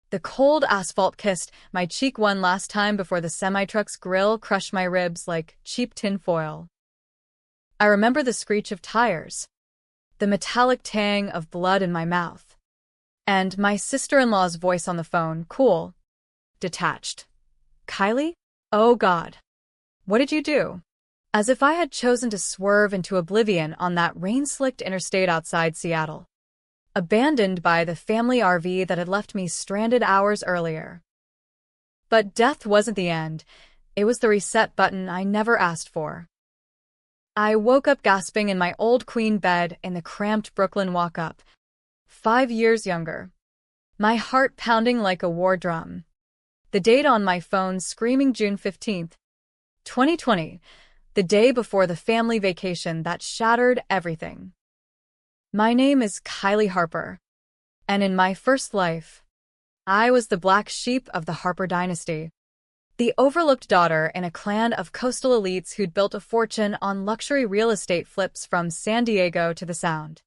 The cold asphalt kissed my cheek one last time before the semi-truck's grill crushed my ribs like cheap tinfoil. I remember the screech of tires, the metallic tang of blood in my mouth, and my sister-in-law's voice on the phone, cool, detached. Kylie? Oh God. What did you do? As if I had chosen to swerve into oblivion on that rain-slicked interstate outside Seattle, abandoned by the family RV that had left me stranded hours earlier. But death wasn't the end. It was the reset button I never asked for. I woke up gasping in my old queen bed in the cramped Brooklyn walk-up, 5 years younger, my heart pounding like a war drum. The date on my phone screaming June 15th, 2020, the day before the family vacation that shattered everything. My name is Kylie Harper, and in my first life, I was the black sheep of the Harper dynasty, the overlooked daughter in a clan of coastal elites who'd built a fortune on luxury real estate flips from San Diego to the Sound.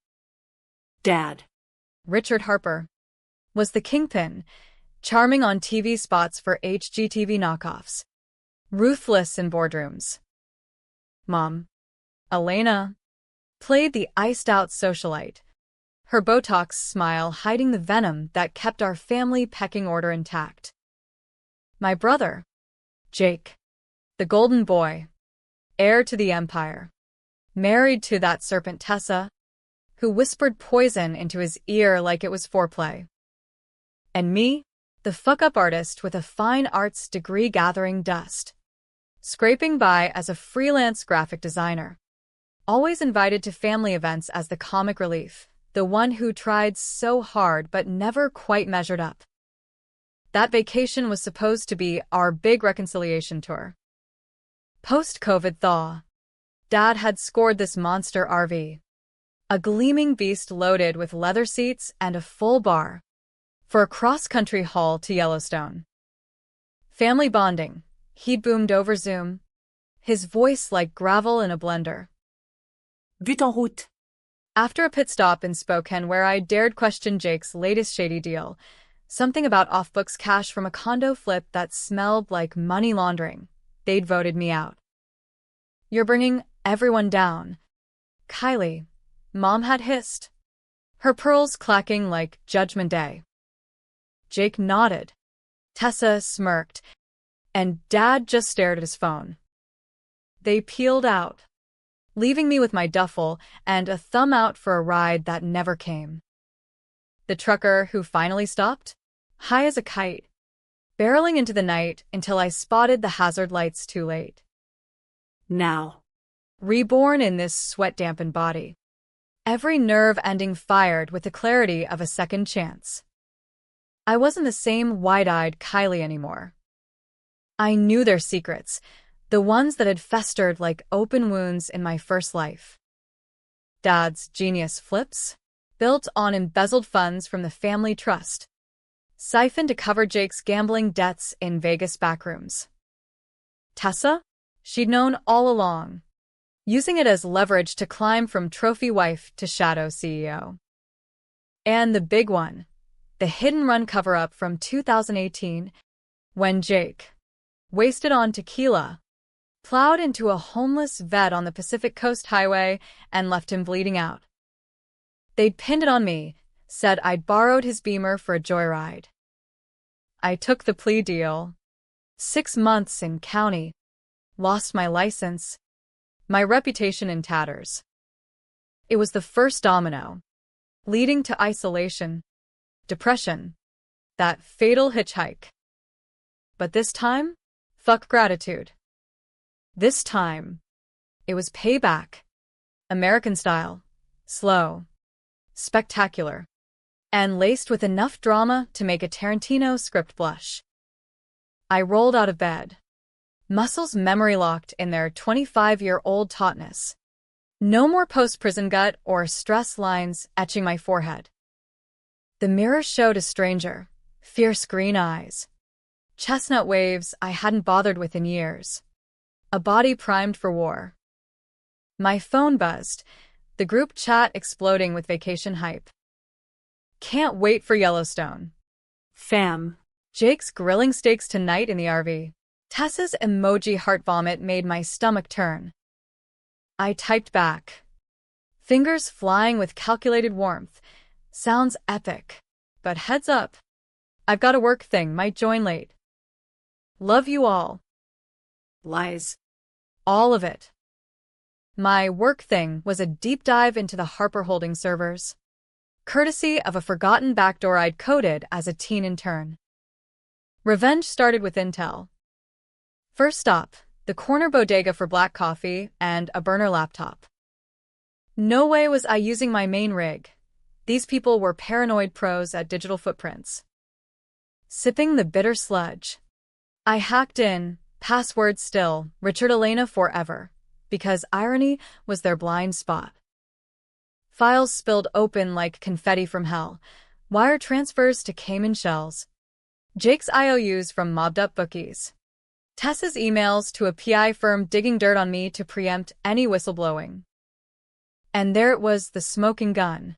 Dad. Richard Harper was the kingpin, charming on TV spots for HGTV knockoffs, ruthless in boardrooms. Mom, Elena, played the iced-out socialite, her Botox smile hiding the venom that kept our family pecking order intact. My brother, Jake, the golden boy, heir to the empire, married to that serpent Tessa, who whispered poison into his ear like it was foreplay. And me, the fuck-up artist with a fine arts degree gathering dust, scraping by as a freelance graphic designer, always invited to family events as the comic relief, the one who tried so hard but never quite measured up. That vacation was supposed to be our big reconciliation tour. Post-COVID thaw, Dad had scored this monster RV, a gleaming beast loaded with leather seats and a full bar, for a cross-country haul to Yellowstone. Family bonding, he boomed over Zoom, his voice like gravel in a blender. Vite en route. After a pit stop in Spokane where I dared question Jake's latest shady deal, something about off-books cash from a condo flip that smelled like money laundering, they'd voted me out. You're bringing everyone down. Kylie, Mom had hissed, her pearls clacking like Judgment Day. Jake nodded. Tessa smirked, and Dad just stared at his phone. They peeled out, leaving me with my duffel and a thumb out for a ride that never came. The trucker who finally stopped, high as a kite, barreling into the night until I spotted the hazard lights too late. Now. Reborn in this sweat-dampened body, every nerve ending fired with the clarity of a second chance. I wasn't the same wide-eyed Kylie anymore. I knew their secrets, the ones that had festered like open wounds in my first life. Dad's genius flips, built on embezzled funds from the family trust, siphoned to cover Jake's gambling debts in Vegas backrooms. Tessa? She'd known all along, using it as leverage to climb from trophy wife to shadow CEO. And the big one, the hit-and-run cover-up from 2018, when Jake, wasted on tequila, plowed into a homeless vet on the Pacific Coast Highway and left him bleeding out. They'd pinned it on me, said I'd borrowed his Beamer for a joyride. I took the plea deal. 6 months in county. Lost my license. My reputation in tatters. It was the first domino, leading to isolation, depression, that fatal hitchhike. But this time, fuck gratitude. This time, it was payback. American style, slow, spectacular, and laced with enough drama to make a Tarantino script blush. I rolled out of bed, muscles memory-locked in their 25-year-old tautness. No more post-prison gut or stress lines etching my forehead. The mirror showed a stranger, fierce green eyes, chestnut waves I hadn't bothered with in years, a body primed for war. My phone buzzed, the group chat exploding with vacation hype. Can't wait for Yellowstone. Fam. Jake's grilling steaks tonight in the RV. Tessa's emoji heart vomit made my stomach turn. I typed back. Fingers flying with calculated warmth. Sounds epic. But heads up. I've got a work thing, might join late. Love you all. Lies. All of it. My work thing was a deep dive into the Harper Holding servers, courtesy of a forgotten backdoor I'd coded as a teen intern. Revenge started with intel. First stop, the corner bodega for black coffee and a burner laptop. No way was I using my main rig. These people were paranoid pros at digital footprints. Sipping the bitter sludge. I hacked in, password still, Richard Elena forever, because irony was their blind spot. Files spilled open like confetti from hell, wire transfers to Cayman shells, Jake's IOUs from mobbed-up bookies, Tessa's emails to a PI firm digging dirt on me to preempt any whistleblowing. And there it was, the smoking gun.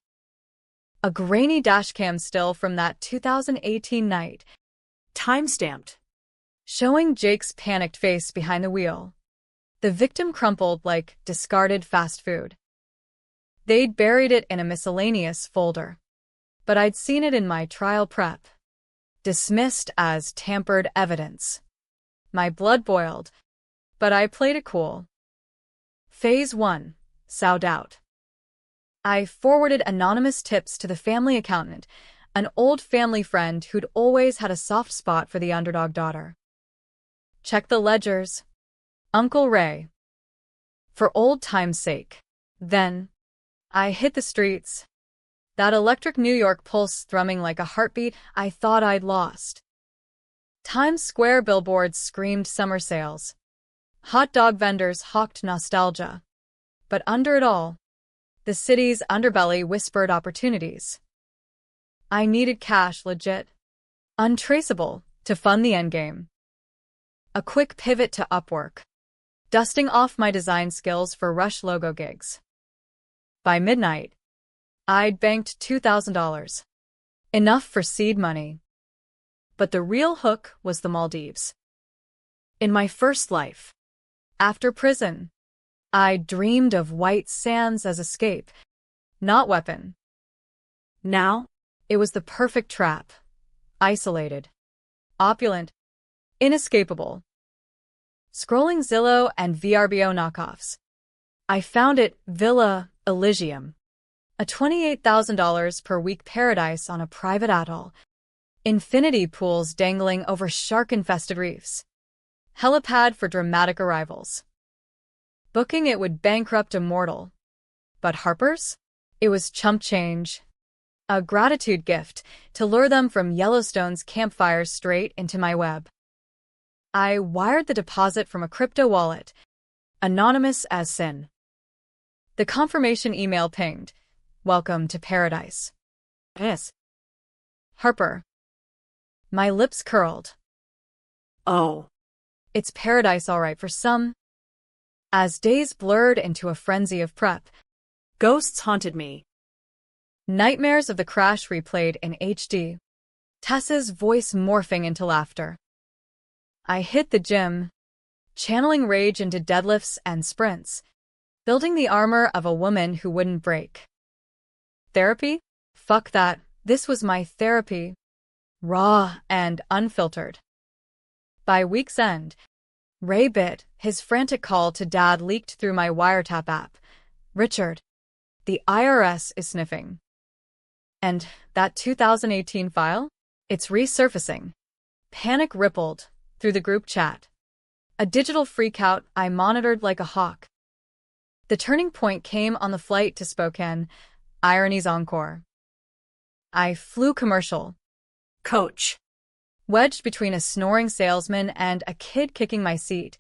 A grainy dashcam still from that 2018 night, Timestamped. showing Jake's panicked face behind the wheel. The victim crumpled like discarded fast food. They'd buried it in a miscellaneous folder. But I'd seen it in my trial prep. Dismissed as tampered evidence. My blood boiled, but I played it cool. Phase 1. Sowed out. I forwarded anonymous tips to the family accountant, an old family friend who'd always had a soft spot for the underdog daughter. Check the ledgers. Uncle Ray. For old time's sake. Then, I hit the streets. That electric New York pulse thrumming like a heartbeat I thought I'd lost. Times Square billboards screamed summer sales. Hot dog vendors hawked nostalgia. But under it all, the city's underbelly whispered opportunities. I needed cash, legit, untraceable, to fund the endgame. A quick pivot to Upwork, dusting off my design skills for Rush logo gigs. By midnight, I'd banked $2,000. Enough for seed money. But the real hook was the Maldives. In my first life, after prison, I dreamed of white sands as escape, not weapon. Now, it was the perfect trap. Isolated, opulent, inescapable. Scrolling Zillow and VRBO knockoffs, I found it Villa Elysium, a $28,000 per week paradise on a private atoll, infinity pools dangling over shark-infested reefs, helipad for dramatic arrivals. Booking it would bankrupt a mortal. But Harper's? It was chump change. A gratitude gift to lure them from Yellowstone's campfires straight into my web. I wired the deposit from a crypto wallet, anonymous as sin. The confirmation email pinged. Welcome to paradise. Yes. Harper. My lips curled. Oh. It's paradise all right for some. As days blurred into a frenzy of prep, Ghosts haunted me. nightmares of the crash replayed in HD. Tessa's voice morphing into laughter. I hit the gym, channeling rage into deadlifts and sprints, building the armor of a woman who wouldn't break. Therapy? Fuck that. This was my therapy. Raw and unfiltered. By week's end, Ray bit. His frantic call to Dad leaked through my wiretap app. Richard, the IRS is sniffing. And that 2018 file? It's resurfacing. Panic rippled through the group chat. A digital freakout I monitored like a hawk. The turning point came on the flight to Spokane, Irony's encore. I flew commercial. Coach. Wedged between a snoring salesman and a kid kicking my seat.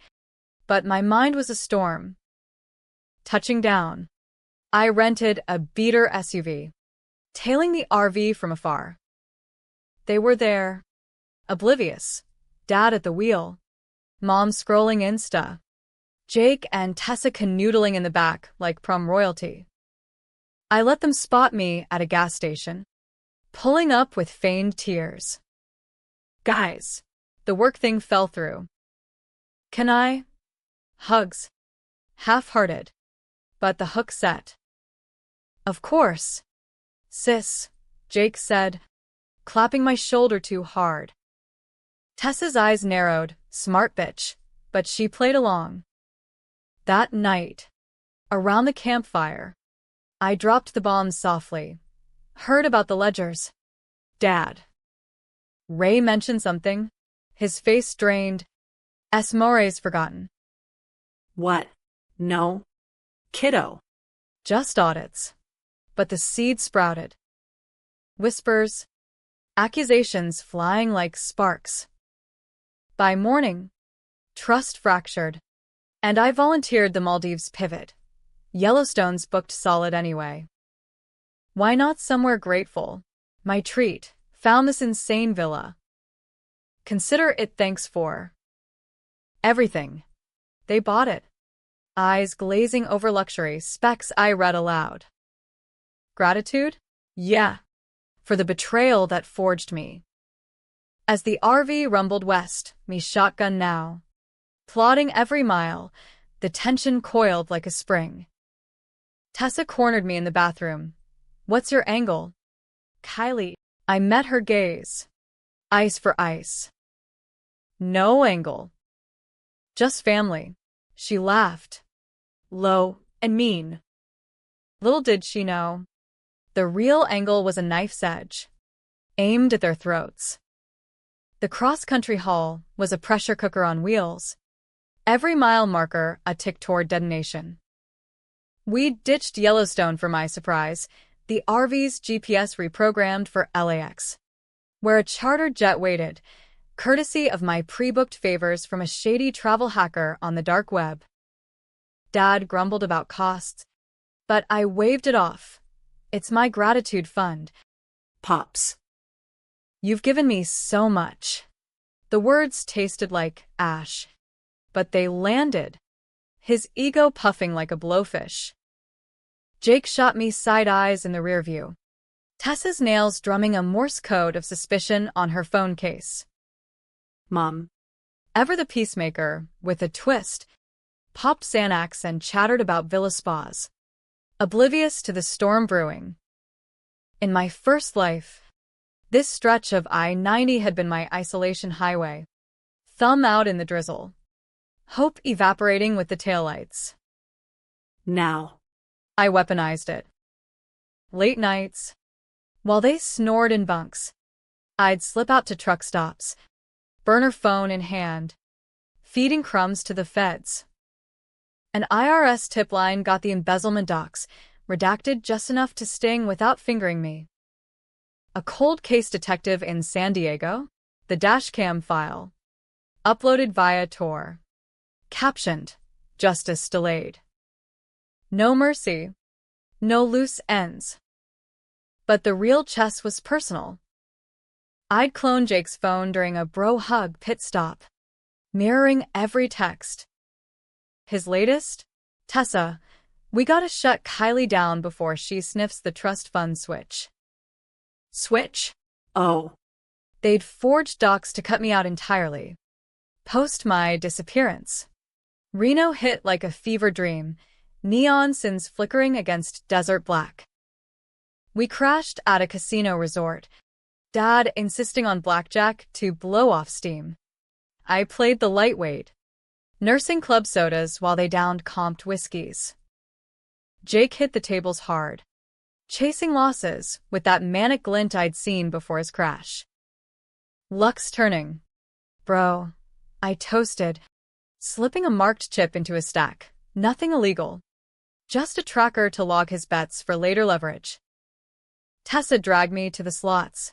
But my mind was a storm. Touching down, I rented a beater SUV, tailing the RV from afar. They were there, oblivious. Dad at the wheel, Mom scrolling Insta, Jake and Tessa canoodling in the back like prom royalty. I let them spot me at a gas station, pulling up with feigned tears. Guys, the work thing fell through. Can I? Hugs. Half-hearted. But the hook set. Of course. Sis, Jake said, clapping my shoulder too hard. Tessa's eyes narrowed, smart bitch, but she played along. That night, around the campfire, I dropped the bombs softly. Heard about the ledgers. Dad. Ray mentioned something. His face strained. More's forgotten. What? No. Kiddo. Just audits. But the seed sprouted. Whispers. Accusations flying like sparks. By morning, trust fractured. And I volunteered the Maldives pivot. Yellowstone's booked solid anyway. Why not somewhere grateful? My treat. Found this insane villa. Consider it thanks for everything. They bought it. Eyes glazing over luxury specs I read aloud. Gratitude? Yeah. For the betrayal that forged me. As the RV rumbled west, me shotgun now. Plodding every mile, the tension coiled like a spring. Tessa cornered me in the bathroom. What's your angle? Kylie. I met her gaze. Ice for ice. No angle. Just family. She laughed. Low and mean. Little did she know. The real angle was a knife's edge, aimed at their throats. The cross-country haul was a pressure cooker on wheels. Every mile marker a tick toward detonation. We ditched Yellowstone for my surprise, the RV's GPS reprogrammed for LAX, where a chartered jet waited, courtesy of my pre-booked favors from a shady travel hacker on the dark web. Dad grumbled about costs, but I waved it off. It's my gratitude fund. Pops. You've given me so much. The words tasted like ash, but they landed, his ego puffing like a blowfish. Jake shot me side eyes in the rearview. Tessa's nails drumming a Morse code of suspicion on her phone case. Mom. Ever the peacemaker, with a twist, popped Xanax and chattered about villa spas, oblivious to the storm brewing. In my first life, this stretch of I-90 had been my isolation highway. Thumb out in the drizzle. Hope evaporating with the taillights. Now. I weaponized it. Late nights, while they snored in bunks, I'd slip out to truck stops, burner phone in hand, feeding crumbs to the feds. An IRS tip line got the embezzlement docs, redacted just enough to sting without fingering me. A cold case detective in San Diego, the dashcam file, uploaded via Tor. Captioned, justice delayed. No mercy. No loose ends. But the real chess was personal. I'd clone Jake's phone during a bro hug pit stop, mirroring every text. His latest? Tessa, we gotta shut Kylie down before she sniffs the trust fund switch. Switch? Oh. They'd forged docs to cut me out entirely. Post my disappearance. Reno hit like a fever dream, neon signs flickering against desert black. We crashed at a casino resort, Dad insisting on blackjack to blow off steam. I played the lightweight, nursing club sodas while they downed comped whiskeys. Jake hit the tables hard, chasing losses with that manic glint I'd seen before his crash. Luck's turning. Bro, I toasted, slipping a marked chip into his stack. Nothing illegal. Just a tracker to log his bets for later leverage. Tessa dragged me to the slots,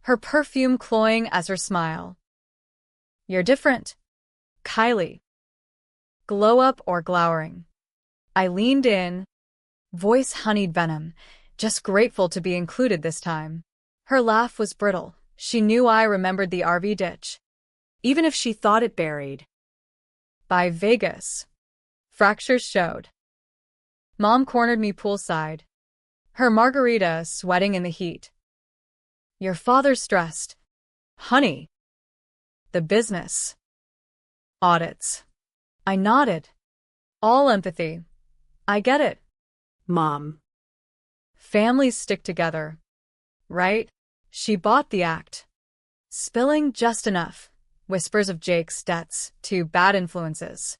her perfume cloying as her smile. You're different, Kylie. Glow up or glowering. I leaned in, voice honeyed venom, just grateful to be included this time. Her laugh was brittle. She knew I remembered the RV ditch, even if she thought it buried. By Vegas, fractures showed. Mom cornered me poolside, her margarita sweating in the heat. Your father's stressed. Honey, The business. Audits. I nodded. All empathy. I get it. Mom. Families stick together. Right? She bought the act. Spilling just enough. Whispers of Jake's debts to bad influences.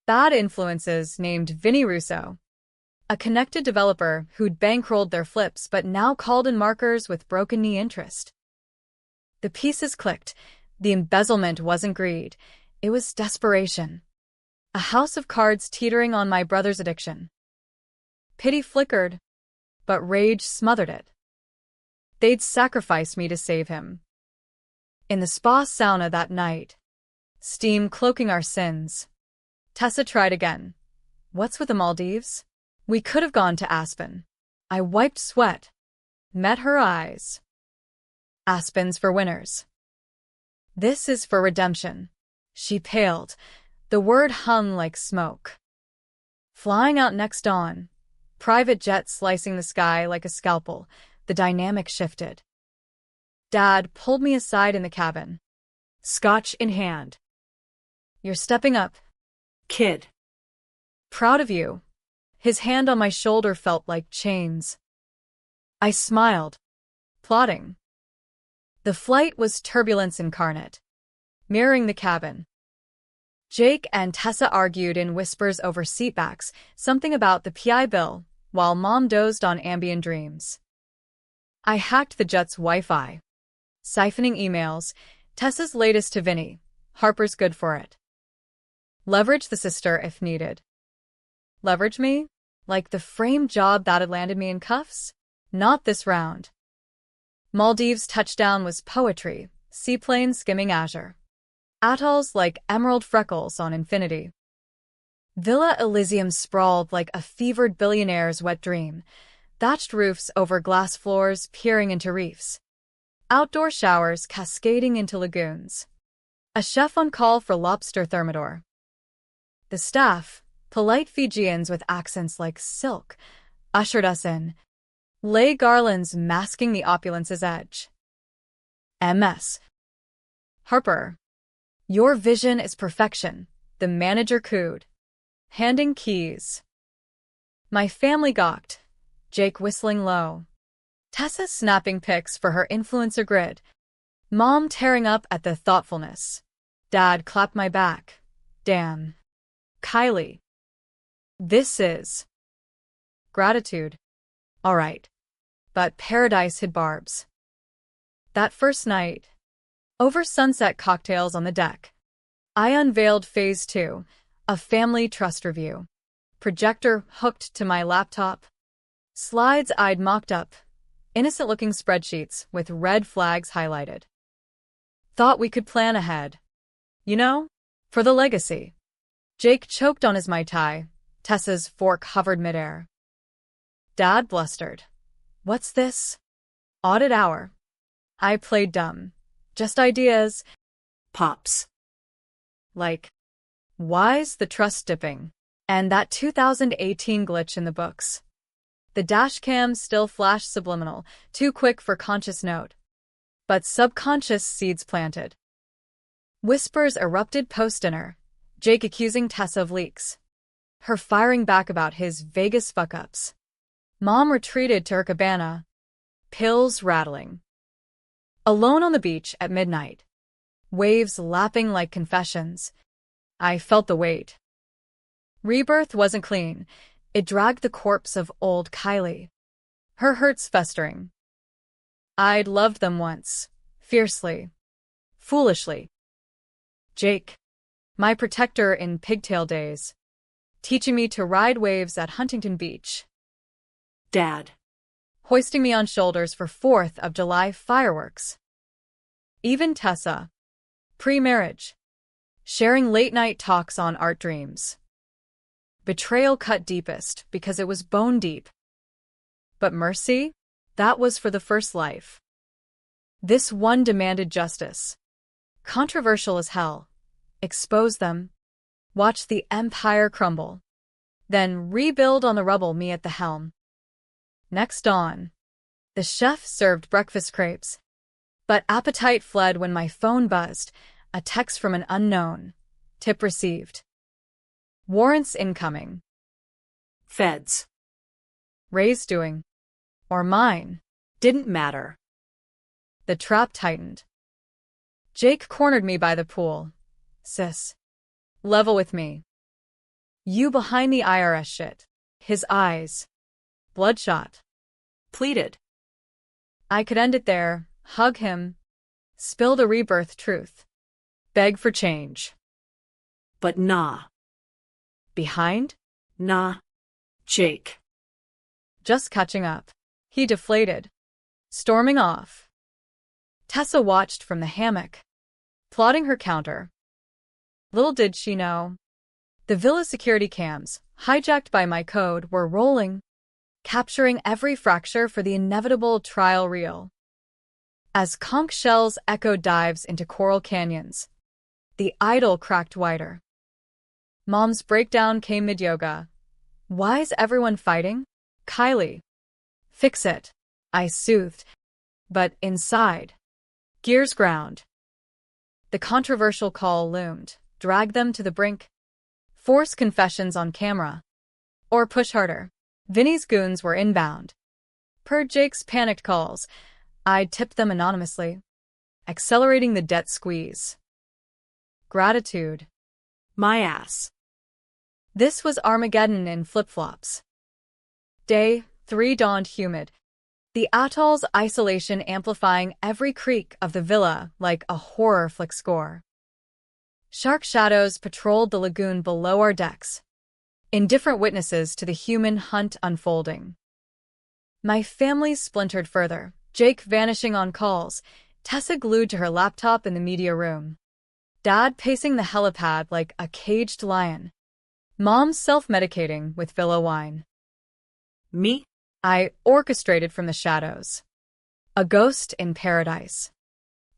Bad influences named Vinny Russo. A connected developer who'd bankrolled their flips but now called in markers with broken knee interest. The pieces clicked. The embezzlement wasn't greed. It was desperation. A house of cards teetering on my brother's addiction. Pity flickered, but rage smothered it. They'd sacrifice me to save him. In the spa sauna that night, steam cloaking our sins, Tessa tried again. What's with the Maldives? We could have gone to Aspen. I wiped sweat, met her eyes. Aspen's for winners. This is for redemption. She paled. The word hung like smoke. Flying out next dawn, private jet slicing the sky like a scalpel, the dynamic shifted. Dad pulled me aside in the cabin, scotch in hand. You're stepping up, Kid. proud of you. His hand on my shoulder felt like chains. I smiled, plotting. The flight was turbulence incarnate, mirroring the cabin. Jake and Tessa argued in whispers over seatbacks, something about the PI bill, while Mom dozed on Ambien dreams. I hacked the jet's Wi-Fi, siphoning emails. Tessa's latest to Vinny. Harper's good for it. Leverage the sister if needed. Leverage me? Like the frame job that had landed me in cuffs? Not this round. Maldives' touchdown was poetry, seaplanes skimming azure. Atolls like emerald freckles on infinity. Villa Elysium sprawled like a fevered billionaire's wet dream, thatched roofs over glass floors peering into reefs. Outdoor showers cascading into lagoons. A chef on call for lobster thermidor. The staff, polite Fijians with accents like silk, ushered us in. Lay garlands masking the opulence's edge. MS. Harper. Your vision is perfection, the manager cooed. Handing keys. My family gawked, Jake whistling low. Tessa snapping pics for her influencer grid. Mom tearing up at the thoughtfulness. Dad clapped my back. Damn. Kylie. This is gratitude. All right. But paradise hid barbs. That first night, over sunset cocktails on the deck, I unveiled Phase 2, a family trust review. Projector hooked to my laptop. Slides I'd mocked up. Innocent-looking spreadsheets with red flags highlighted. Thought we could plan ahead. You know, for the legacy. Jake choked on his Mai Tai. Tessa's fork hovered midair. Dad blustered. What's this? Audit hour. I played dumb. Just ideas. Pops. Like, why's the trust dipping? And that 2018 glitch in the books. The dashcam still flashed subliminal, too quick for conscious note. But subconscious seeds planted. Whispers erupted post-dinner, Jake accusing Tessa of leaks. Her firing back about his Vegas fuck-ups. Mom retreated to her cabana, pills rattling. Alone on the beach at midnight, waves lapping like confessions, I felt the weight. Rebirth wasn't clean. It dragged the corpse of old Kylie. Her hurts festering. I'd loved them once, fiercely, foolishly. Jake, my protector in pigtail days, teaching me to ride waves at Huntington Beach. Dad. Hoisting me on shoulders for 4th of July fireworks. Even Tessa, pre-marriage, sharing late-night talks on art dreams. Betrayal cut deepest because it was bone deep. But mercy? That was for the first life. This one demanded justice. Controversial as hell. Expose them. Watch the empire crumble. Then rebuild on the rubble, me at the helm. Next dawn, the chef served breakfast crepes. But appetite fled when my phone buzzed. A text from an unknown. Tip received. Warrants incoming. Feds. Ray's doing. Or mine. Didn't matter. The trap tightened. Jake cornered me by the pool. Sis. Level with me. You behind the IRS shit. His eyes. Bloodshot. Pleaded. I could end it there, hug him, spill the rebirth truth. Beg for change. But nah. Behind? Nah. Jake. Just catching up. He deflated. Storming off. Tessa watched from the hammock, plotting her counter. Little did she know. The villa security cams, hijacked by my code, were rolling, capturing every fracture for the inevitable trial reel. As conch shells echoed dives into coral canyons, the idol cracked wider. Mom's breakdown came mid-yoga. Why's everyone fighting? Kylie. Fix it. I soothed. But inside, gears ground. The controversial call loomed. Drag them to the brink. Force confessions on camera. Or push harder. Vinny's goons were inbound. Per Jake's panicked calls, I tipped them anonymously, accelerating the debt squeeze. Gratitude. My ass. This was Armageddon in flip-flops. Day 3 dawned humid, the atoll's isolation amplifying every creak of the villa like a horror flick score. Shark shadows patrolled the lagoon below our decks, indifferent witnesses to the human hunt unfolding. My family splintered further, Jake vanishing on calls, Tessa glued to her laptop in the media room, Dad pacing the helipad like a caged lion, Mom self-medicating with villa wine. Me? I orchestrated from the shadows. A ghost in paradise.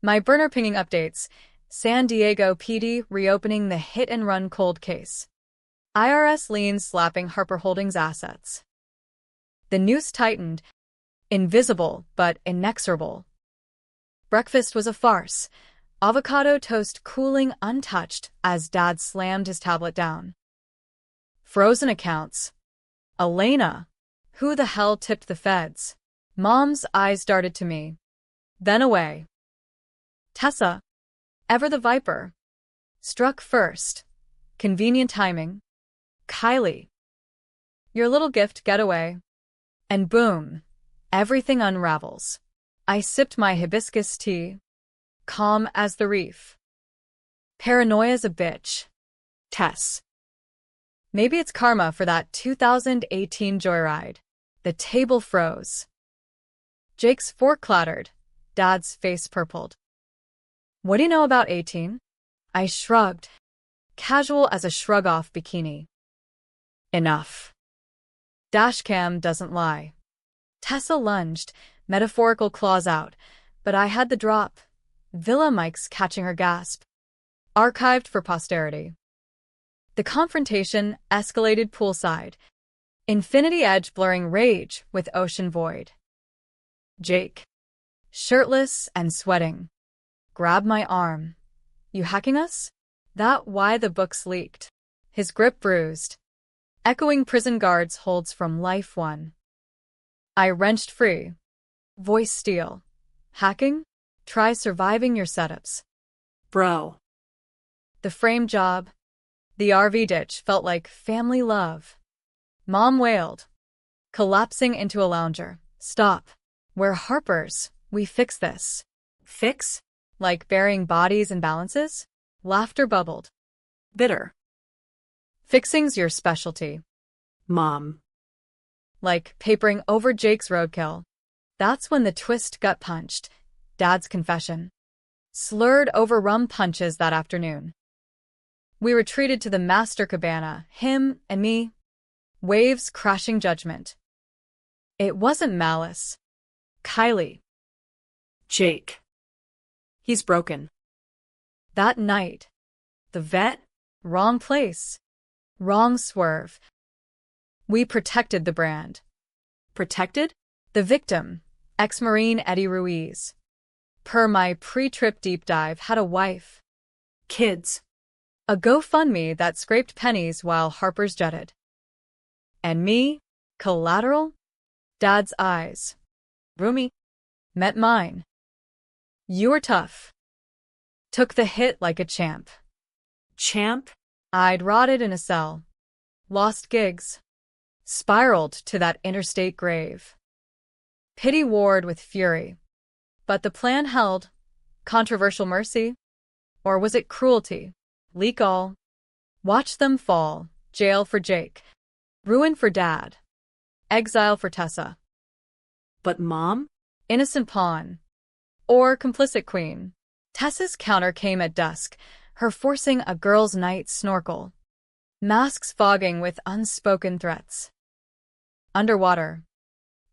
My burner pinging updates, San Diego PD reopening the hit-and-run cold case. IRS liens slapping Harper Holdings assets. The noose tightened, invisible but inexorable. Breakfast was a farce, avocado toast cooling untouched as Dad slammed his tablet down. Frozen accounts. Elena. Who the hell tipped the feds? Mom's eyes darted to me, then away. Tessa. Ever the viper. Struck first. Convenient timing. Kylie. Your little gift getaway. And boom. Everything unravels. I sipped my hibiscus tea. Calm as the reef. Paranoia's a bitch. Tess. Maybe it's karma for that 2018 joyride. The table froze. Jake's fork clattered. Dad's face purpled. What do you know about 18? I shrugged, casual as a shrug-off bikini. Enough. Dashcam doesn't lie. Tessa lunged, metaphorical claws out, but I had the drop. Villa mics catching her gasp. Archived for posterity. The confrontation escalated poolside, Infinity Edge blurring rage with ocean void. Jake, shirtless and sweating, grabbed my arm. You hacking us? That why the books leaked. His grip bruised. Echoing prison guards holds from life one. I wrenched free. Voice steel. Hacking? Try surviving your setups. Bro. The frame job. The RV ditch felt like family love. Mom wailed, collapsing into a lounger. Stop. We're Harpers. We fix this. Fix? Like burying bodies and balances? Laughter bubbled. Bitter. Fixing's your specialty. Mom. Like papering over Jake's roadkill. That's when the twist gut punched. Dad's confession. Slurred over rum punches that afternoon. We retreated to the master cabana, him and me. Waves crashing judgment. It wasn't malice. Kylie. Jake. He's broken. That night. The vet. Wrong place. Wrong swerve. We protected the brand. Protected? The victim, ex-Marine Eddie Ruiz. Per my pre-trip deep dive, had a wife. Kids. A GoFundMe that scraped pennies while Harper's jetted. And me? Collateral? Dad's eyes. Roomy. Met mine. You were tough. Took the hit like a champ. Champ? I'd rotted in a cell. Lost gigs. Spiraled to that interstate grave. Pity warred with fury. But the plan held. Controversial mercy? Or was it cruelty? Leak all. Watch them fall. Jail for Jake. Ruin for Dad. Exile for Tessa. But Mom? Innocent pawn. Or complicit queen. Tessa's counter came at dusk, her forcing a girls' night snorkel. Masks fogging with unspoken threats. Underwater.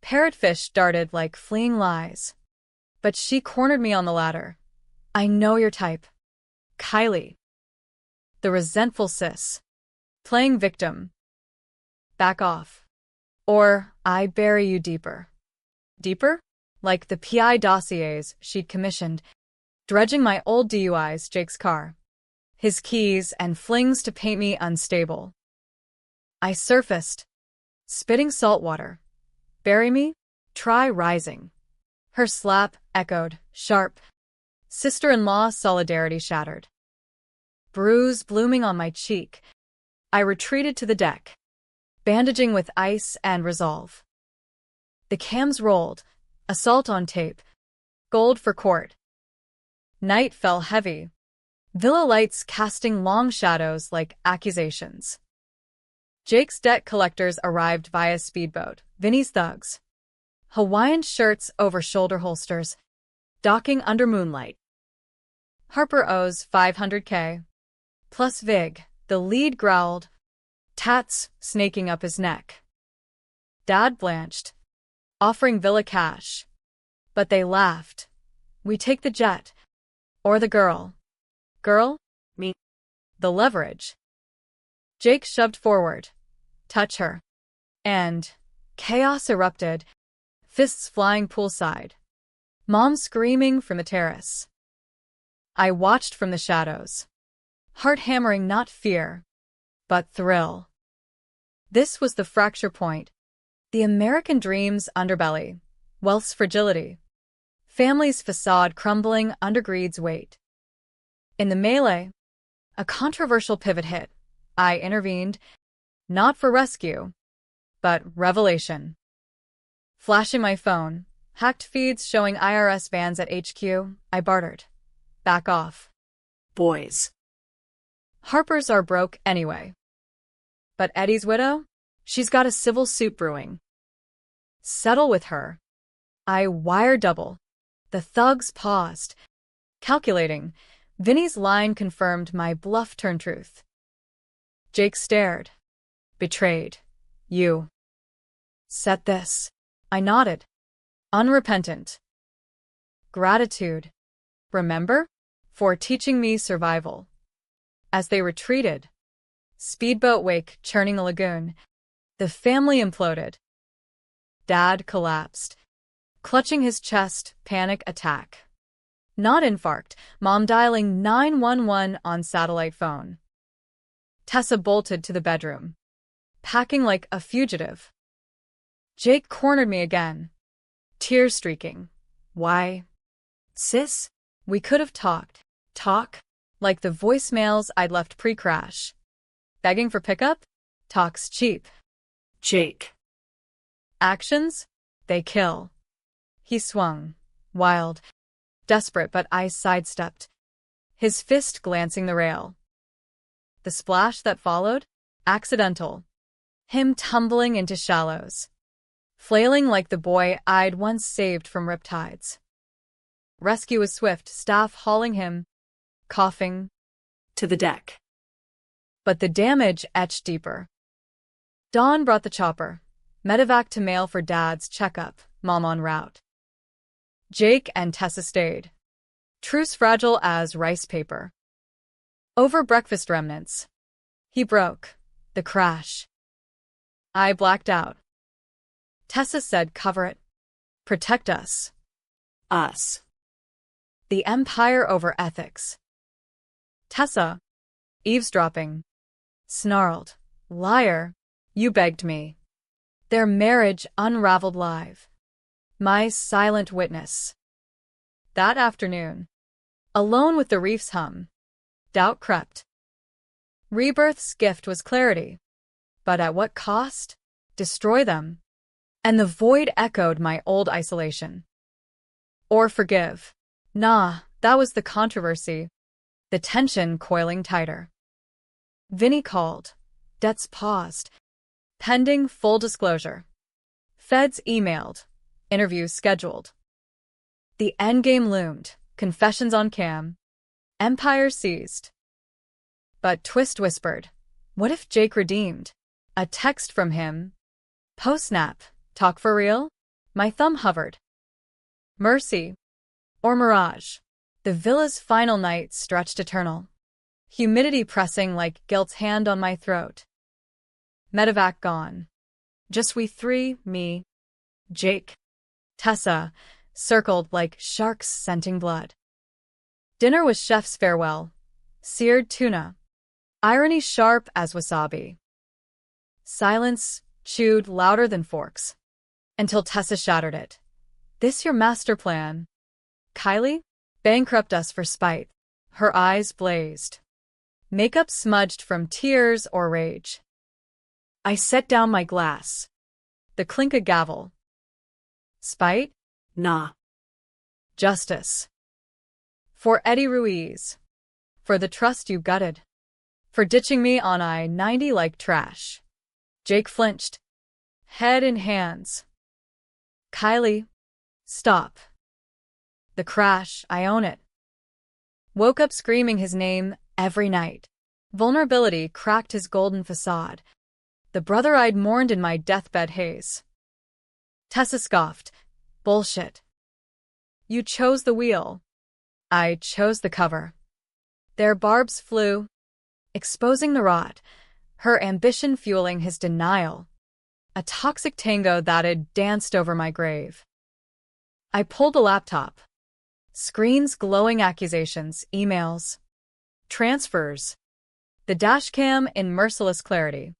Parrotfish darted like fleeing lies. But she cornered me on the ladder. I know your type. Kylie. The resentful sis. Playing victim. Back off. Or I bury you deeper. Deeper? Like the PI dossiers she'd commissioned, dredging my old DUIs, Jake's car. His keys and flings to paint me unstable. I surfaced. Spitting salt water. Bury me? Try rising. Her slap echoed, sharp. Sister-in-law solidarity shattered. Bruise blooming on my cheek. I retreated to the deck, bandaging with ice and resolve. The cams rolled, assault on tape, gold for court. Night fell heavy, villa lights casting long shadows like accusations. Jake's debt collectors arrived via speedboat, Vinny's thugs. Hawaiian shirts over shoulder holsters, docking under moonlight. Harper owes $500K. Plus Vig, the lead growled, tats snaking up his neck. Dad blanched, offering Villa cash. But they laughed. We take the jet. Or the girl. Girl? Me. The leverage. Jake shoved forward. Touch her. And chaos erupted, fists flying poolside. Mom screaming from the terrace. I watched from the shadows. Heart hammering not fear, but thrill. This was the fracture point. The American dream's underbelly. Wealth's fragility. Family's facade crumbling under greed's weight. In the melee, a controversial pivot hit. I intervened, not for rescue, but revelation. Flashing my phone, hacked feeds showing IRS vans at HQ, I bartered. Back off. Boys. Harper's are broke anyway. But Eddie's widow? She's got a civil suit brewing. Settle with her. I wire double. The thugs paused. Calculating, Vinny's line confirmed my bluff turned truth. Jake stared. Betrayed. You. Set this. I nodded. Unrepentant. Gratitude. Remember? For teaching me survival. As they retreated, speedboat wake churning a lagoon, the family imploded. Dad collapsed, clutching his chest, panic attack. Not infarct, Mom dialing 911 on satellite phone. Tessa bolted to the bedroom, packing like a fugitive. Jake cornered me again, tears streaking. Why? Sis, we could have talked. Talk? Like the voicemails I'd left pre-crash. Begging for pickup? Talk's cheap. Jake. Actions? They kill. He swung, wild, desperate, but I sidestepped, his fist glancing the rail. The splash that followed? Accidental. Him tumbling into shallows, flailing like the boy I'd once saved from riptides. Rescue was swift, staff hauling him, coughing, To the deck. but the damage etched deeper. Dawn brought the chopper, medevac to mail for Dad's checkup, Mom en route. Jake and Tessa stayed, truce fragile as rice paper. Over breakfast remnants. He broke. The crash. I blacked out. Tessa said, cover it. Protect us. Us. The empire over ethics. Tessa, eavesdropping, snarled, "Liar, you begged me." Their marriage unraveled live. My silent witness. That afternoon, alone with the reef's hum, doubt crept. Rebirth's gift was clarity, but at what cost? Destroy them. And the void echoed my old isolation. Or forgive. Nah, that was the controversy, the tension coiling tighter. Vinny called. Debts paused. Pending full disclosure. Feds emailed. Interviews scheduled. The endgame loomed. Confessions on cam. Empire seized. But Twist whispered, what if Jake redeemed? A text from him. Post-snap. Talk for real? My thumb hovered. Mercy. Or mirage. The villa's final night stretched eternal. Humidity pressing like guilt's hand on my throat. Medevac gone. Just we three, me, Jake, Tessa, circled like sharks scenting blood. Dinner was chef's farewell. Seared tuna. Irony sharp as wasabi. Silence chewed louder than forks. Until Tessa shattered it. This your master plan? Kylie? Bankrupt us for spite. Her eyes blazed. Makeup smudged from tears or rage. I set down my glass. The clink a gavel. Spite? Nah. Justice. For Eddie Ruiz. For the trust you gutted. For ditching me on I-90 like trash. Jake flinched. Head in hands. Kylie. Stop. The crash, I own it. Woke up screaming his name every night. Vulnerability cracked his golden facade. The brother I'd mourned in my deathbed haze. Tessa scoffed. Bullshit. You chose the wheel. I chose the cover. Their barbs flew, exposing the rot, her ambition fueling his denial. A toxic tango that had danced over my grave. I pulled a laptop. Screens glowing accusations, emails, transfers. The dashcam in merciless clarity.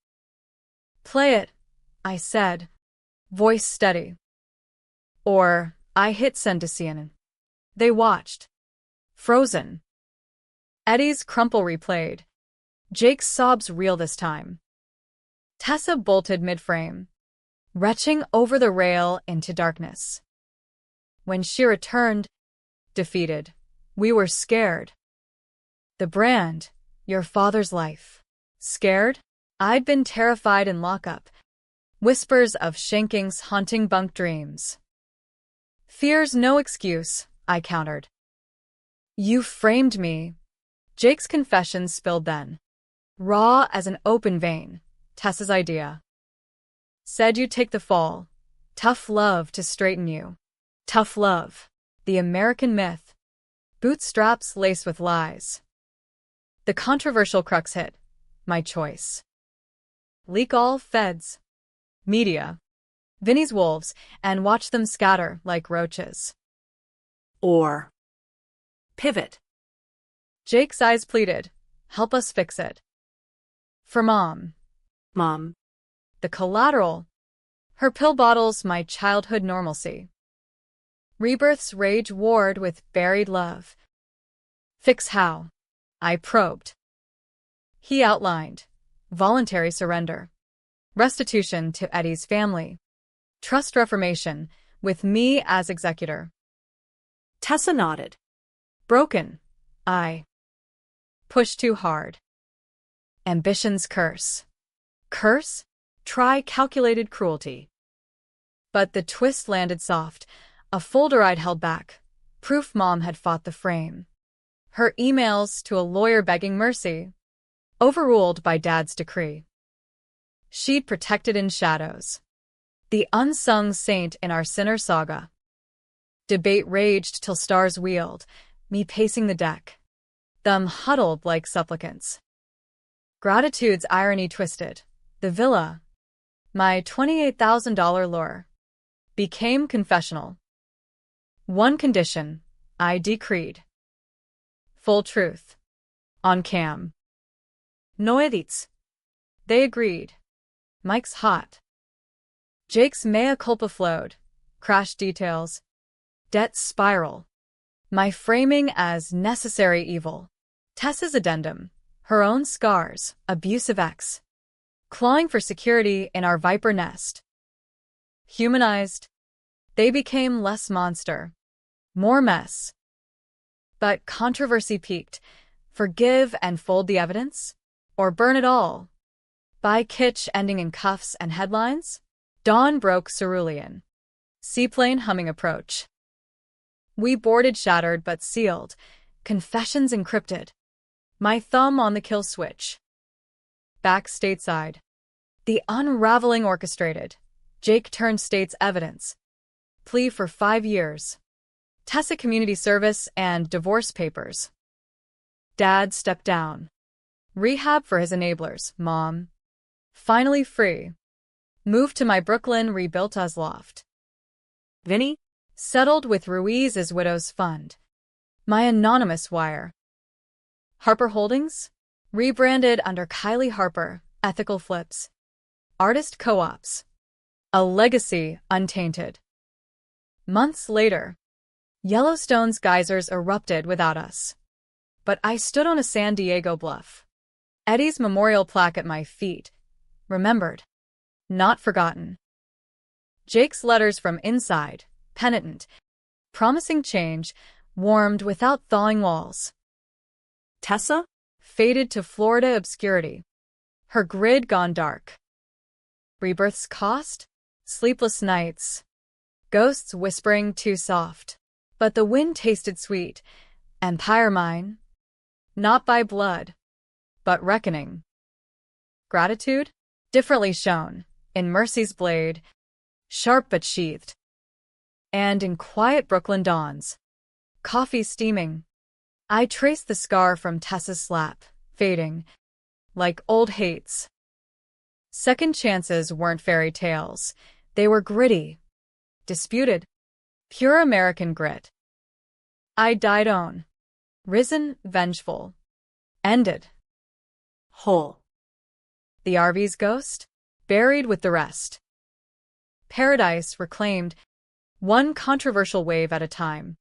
Play it, I said, voice steady. Or I hit send to CNN. They watched. Frozen. Eddie's crumple replayed. Jake's sobs real this time. Tessa bolted mid-frame, retching over the rail into darkness. When she returned, defeated, we were scared. The brand, your father's life. Scared? I'd been terrified in lockup. Whispers of shankings haunting bunk dreams. Fear's no excuse, I countered. You framed me. Jake's confession spilled then. Raw as an open vein, Tessa's idea. Said you'd take the fall. Tough love to straighten you. Tough love. The American myth. Bootstraps laced with lies. The controversial crux hit. My choice. Leak all feds. Media. Vinny's wolves, and watch them scatter like roaches. Or pivot. Jake's eyes pleaded. Help us fix it. For Mom. Mom. The collateral. Her pill bottles, my childhood normalcy. Rebirth's rage warred with buried love. Fix how? I probed. He outlined. Voluntary surrender. Restitution to Eddie's family. Trust reformation, with me as executor. Tessa nodded. Broken. I pushed too hard. Ambition's curse. Curse? Try calculated cruelty. But the twist landed soft. A folder I'd held back. Proof Mom had fought the frame. Her emails to a lawyer begging mercy. Overruled by Dad's decree. She'd protected in shadows. The unsung saint in our sinner saga. Debate raged till stars wheeled, me pacing the deck. Them huddled like supplicants. Gratitude's irony twisted. The villa, my $28,000 lure, became confessional. One condition, I decreed. Full truth. On cam. No edits. They agreed. Mike's hot. Jake's mea culpa flowed. Crash details. Debt spiral. My framing as necessary evil. Tessa's addendum. Her own scars. Abusive ex. Clawing for security in our viper nest. Humanized. They became less monster. More mess. But controversy peaked. Forgive and fold the evidence? Or burn it all? Buy kitsch ending in cuffs and headlines? Dawn broke cerulean. Seaplane humming approach. We boarded shattered but sealed. Confessions encrypted. My thumb on the kill switch. Back stateside. The unraveling orchestrated. Jake turned state's evidence. Plea for 5 years. Tessa community service and divorce papers. Dad stepped down. Rehab for his enablers, Mom. Finally free. Moved to my Brooklyn rebuilt as loft. Vinny? Settled with Ruiz as widow's fund. My anonymous wire. Harper Holdings? Rebranded under Kylie Harper, ethical flips. Artist co-ops. A legacy untainted. Months later, Yellowstone's geysers erupted without us. But I stood on a San Diego bluff. Eddie's memorial plaque at my feet. Remembered. Not forgotten. Jake's letters from inside, penitent, promising change, warmed without thawing walls. Tessa? Faded to Florida obscurity. Her grid gone dark. Rebirth's cost? Sleepless nights. Ghosts whispering too soft. But the wind tasted sweet. Empire mine. Not by blood, but reckoning. Gratitude? Differently shown. In mercy's blade. Sharp but sheathed. And in quiet Brooklyn dawns. Coffee steaming. I traced the scar from Tessa's slap, fading. Like old hates. Second chances weren't fairy tales. They were gritty. Disputed. Pure American grit. I died on. Risen, vengeful. Ended. Whole. The RV's ghost? Buried with the rest. Paradise reclaimed, one controversial wave at a time.